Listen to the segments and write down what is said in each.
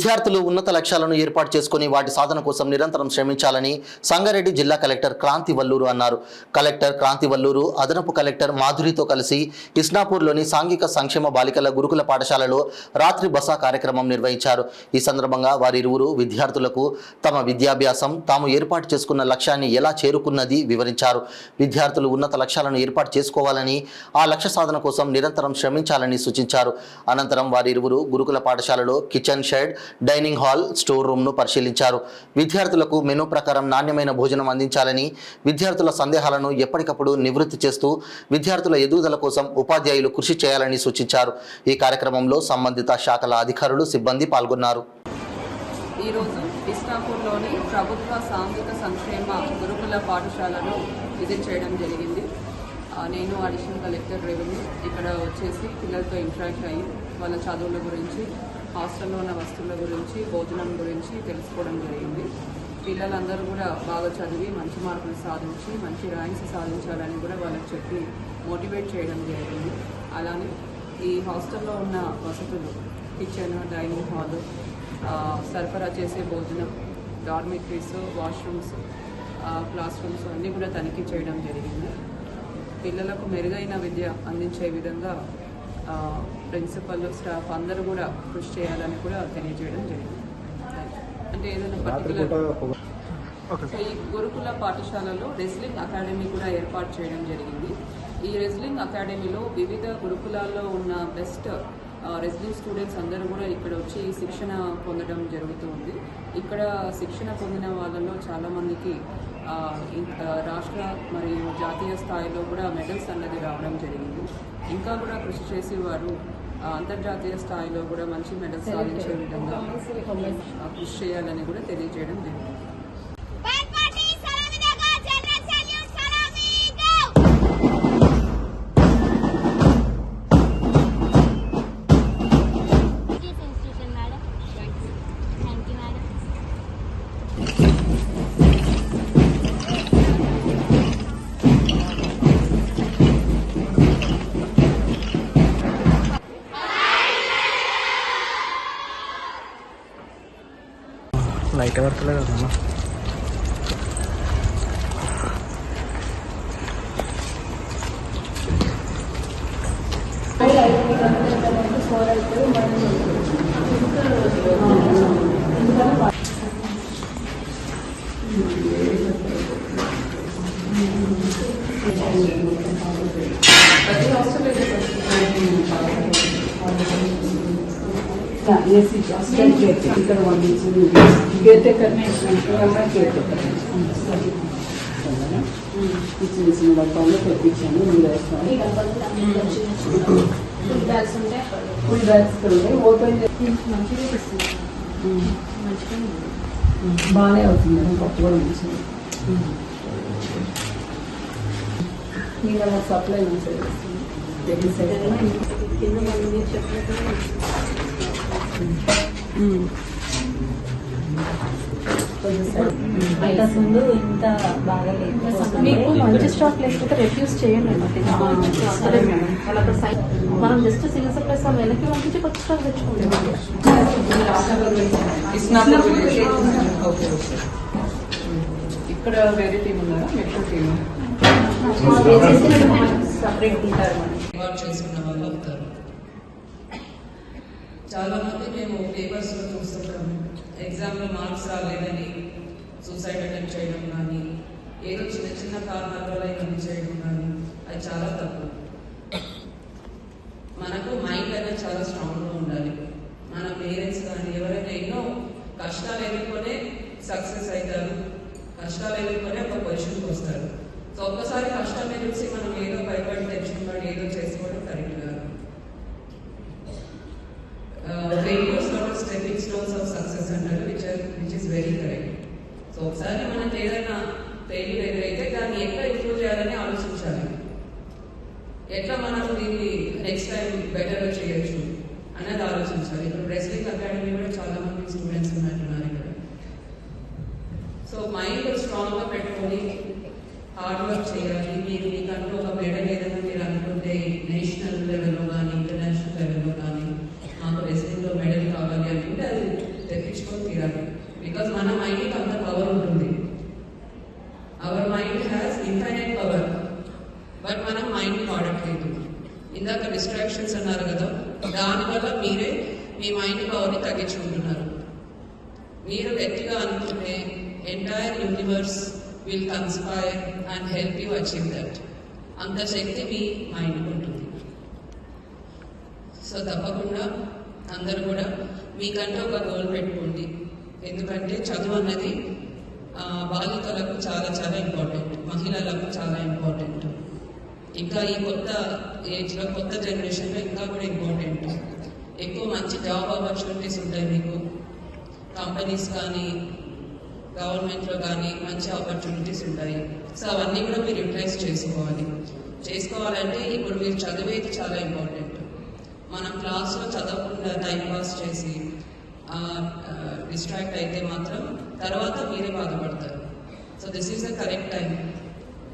విద్యార్థులు ఉన్నత లక్ష్యాలను ఏర్పాటు చేసుకుని వాటి సాధన కోసం నిరంతరం శ్రమించాలని సంగారెడ్డి జిల్లా కలెక్టర్ క్రాంతి వల్లూరు అన్నారు. కలెక్టర్ క్రాంతి వల్లూరు అదనపు కలెక్టర్ మాధురితో కలిసి ఇస్నాపూర్లోని సాంఘిక సంక్షేమ బాలికల గురుకుల పాఠశాలలో రాత్రి బస కార్యక్రమం నిర్వహించారు. ఈ సందర్భంగా వారిరువురు విద్యార్థులకు తమ విద్యాభ్యాసం తాము ఏర్పాటు చేసుకున్న లక్ష్యాన్ని ఎలా చేరుకున్నది వివరించారు. విద్యార్థులు ఉన్నత లక్ష్యాలను ఏర్పాటు చేసుకోవాలని, ఆ లక్ష్య సాధన కోసం నిరంతరం శ్రమించాలని సూచించారు. అనంతరం వారిరువురు గురుకుల పాఠశాలలో kitchen shed, dining hall, store రూమ్ను పరిశీలించారు. విద్యార్థులకు మెనూ ప్రకారం నాణ్యమైన భోజనం అందించాలని, విద్యార్థుల సందేహాలను ఎప్పటికప్పుడు నివృత్తి చేస్తూ విద్యార్థుల ఎదుగుదల కోసం ఉపాధ్యాయులు కృషి చేయాలని సూచించారు. ఈ కార్యక్రమంలో సంబంధిత శాఖల అధికారులు, సిబ్బంది పాల్గొన్నారు. ఈరోజు ఇస్నాపూర్లోని ప్రభుత్వ సాంఘిక సంక్షేమ గురుకుల పాఠశాలను విజిట్ చేయడం జరిగింది. నేను అడిషనల్ కలెక్టర్ రెవెన్యూ ఇక్కడ వచ్చేసి పిల్లలతో ఇంటరాక్ట్ అయ్యి వాళ్ళ చదువుల గురించి, హాస్టల్లో ఉన్న వస్తువుల గురించి, భోజనం గురించి తెలుసుకోవడం జరిగింది. పిల్లలందరూ కూడా బాగా చదివి మంచి మార్కులు సాధించి మంచి ర్యాంక్స్ సాధించాలని కూడా వాళ్ళకి చెప్పి మోటివేట్ చేయడం జరిగింది. అలానే ఈ హాస్టల్లో ఉన్న వసతులు, కిచెన్, డైనింగ్ హాల్, సరఫరా చేసే భోజనం, డార్మిటరీస్, వాష్రూమ్స్, క్లాస్ రూమ్స్ అన్నీ కూడా తనిఖీ చేయడం జరిగింది. పిల్లలకు మెరుగైన విద్య అందించే విధంగా ప్రిన్సిపల్, స్టాఫ్ అందరూ కూడా కృషి చేయాలని కూడా తెలియజేయడం జరిగింది. అంటే ఏదైనా పర్టికులర్ ఈ గురుకుల పాఠశాలలో రెజ్లింగ్ అకాడమీ కూడా ఏర్పాటు చేయడం జరిగింది. ఈ రెజ్లింగ్ అకాడమీలో వివిధ గురుకులాల్లో ఉన్న బెస్ట్ రెజ్లింగ్ స్టూడెంట్స్ అందరూ కూడా ఇక్కడ వచ్చి శిక్షణ పొందడం జరుగుతుంది. ఇక్కడ శిక్షణ పొందిన వాళ్ళలో చాలామందికి రాష్ట్ర మరియు జాతీయ స్థాయిలో కూడా మెడల్స్ అన్నది రావడం జరిగింది. ఇంకా కూడా కృషి చేసి వారు అంతర్జాతీయ స్థాయిలో కూడా మంచి మెడల్స్ సాధించే విధంగా కృషి చేయాలని కూడా తెలియజేయడం జరిగింది. లైట్ పడతలేదు కదమ్మా. ఇక్కడ కేర్టేకర్ చిన్న చిన్న డబ్బాల్లో తెప్పించాను. ఫుల్ బ్యాగ్స్ ఉంటాయి. ఓపెన్ బాగానే అవుతుంది. పప్పు కూడా మంచిది. ఇంకా నాకు సప్లై మంచిగా ముందు ఇంత బాగా మీకు మంచి స్టాక్ లేకపోతే రిఫ్యూజ్ చేయండి. మనం జస్ట్ సివిల్ సప్లైస్ వెనక్కి పంపించి కొత్త స్టాక్ తెచ్చుకుంటాం. ఇక్కడ వేరే టీం ఉన్నారా? మెట్రో టీమ్ సపరేట్ ఉంటారు. చేసుకున్న వాళ్ళు అవుతారు. చాలా మంది మేము పేపర్స్లో చూస్తుంటాము, ఎగ్జామ్లో మార్క్స్ రాలేదని సూసైడ్ అటెంప్ట్ చేయడం కానీ, ఏదో చిన్న చిన్న కారణాల వల్ల ఇవన్నీ చేయడం కానీ, అది చాలా తప్పు. మనకు మైండ్ అనేది చాలా స్ట్రాంగ్గా ఉండాలి. మన పేరెంట్స్ కానీ ఎవరైనా ఎన్నో కష్టాలు ఎదుర్కొనే సక్సెస్ అవుతారు, కష్టాలు ఎదుర్కొనే ఒక పొజిషన్కి వస్తారు. సో ఒక్కసారి కష్టాన్ని చూసి మనం ఏదో భయపడి టెన్షన్ పడి ఏదో చేసుకోవడం కరెక్ట్ కాదు. failures are stepping stones of success అంటారు, which is very correct. So ఒకసారి మనకి ఏదైనా ఫెయిల్యూర్ ఎదురైతే దాన్ని ఎట్లా ఇంప్రూవ్ చేయాలని ఆలోచించాలి. ఎట్లా మనం దీన్ని నెక్స్ట్ టైం బెటర్గా చేయొచ్చు అనేది ఆలోచించాలి. ఇప్పుడు రెజ్లింగ్ అకాడమీ కూడా చాలా మంది స్టూడెంట్స్ ఉన్నట్టున్నారు ఇక్కడ. సో మైండ్ స్ట్రాంగ్గా పెట్టుకొని హార్డ్ వర్క్ చేయాలి. మీకంటూ ఒక మెడల్ ఏదైనా మీరు అనుకుంటే నేషనల్ లెవెల్లో కానీ ఇంటర్నేషనల్ లెవెల్లో కానీ మాకు రెజ్లింగ్లో మెడల్ కావాలి అనుకుంటే అది బికాస్ మన మైండ్కి అంత పవర్ ఉంటుంది. Our mind has infinite power, but మనం మైండ్ వాడట్లేదు. ఇందాక డిస్ట్రాక్షన్స్ అన్నారు కదా, దానివల్ల మీరే మీ మైండ్ పవర్ని తగ్గించుకుంటున్నారు. మీరు గట్టిగా అనుకుంటే entire universe will conspire and help you achieve that. అంత శక్తి మీ మైండ్కి ఉంటుంది. సో తప్పకుండా అందరూ కూడా మీకంటే ఒక గోల్ పెట్టుకోండి. ఎందుకంటే చదువు అన్నది బాలికలకు చాలా చాలా ఇంపార్టెంట్, మహిళలకు చాలా ఇంపార్టెంట్. ఇంకా ఈ కొత్త ఏజ్లో, కొత్త జనరేషన్లో ఇంకా కూడా ఇంపార్టెంట్. ఎక్కువ మంచి జాబ్ ఆపర్చునిటీస్ ఉంటాయి మీకు, కంపెనీస్ కానీ గవర్నమెంట్లో కానీ మంచి ఆపర్చునిటీస్ ఉంటాయి. సో అవన్నీ కూడా మీరు యూటిలైజ్ చేసుకోవాలంటే ఇప్పుడు మీరు చదివేది చాలా ఇంపార్టెంట్. మనం క్లాస్లో చదవకుండా టైం పాస్ చేసి డిస్ట్రాక్ట్ అయితే మాత్రం తర్వాత మీరే బాధపడతారు. So this is the correct time,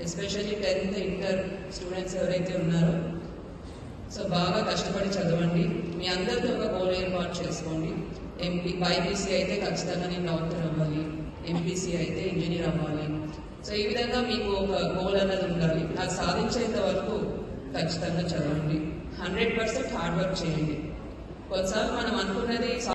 especially 10th inter students ఎవరైతే ఉన్నారో. సో బాగా కష్టపడి చదవండి. మీ అందరికీ ఒక గోల్ ఏర్పాటు చేసుకోండి. బైపీసీ అయితే ఖచ్చితంగా నేను డాక్టర్ అవ్వాలి, ఎంపీసీ అయితే ఇంజనీర్ అవ్వాలి. సో ఈ విధంగా మీకు ఒక గోల్ అన్నది ఉండాలి. అది సాధించేంత వరకు ఖచ్చితంగా చదవండి. 100% హార్డ్ వర్క్ చేయండి. కొన్నిసార్లు మనం అనుకున్నది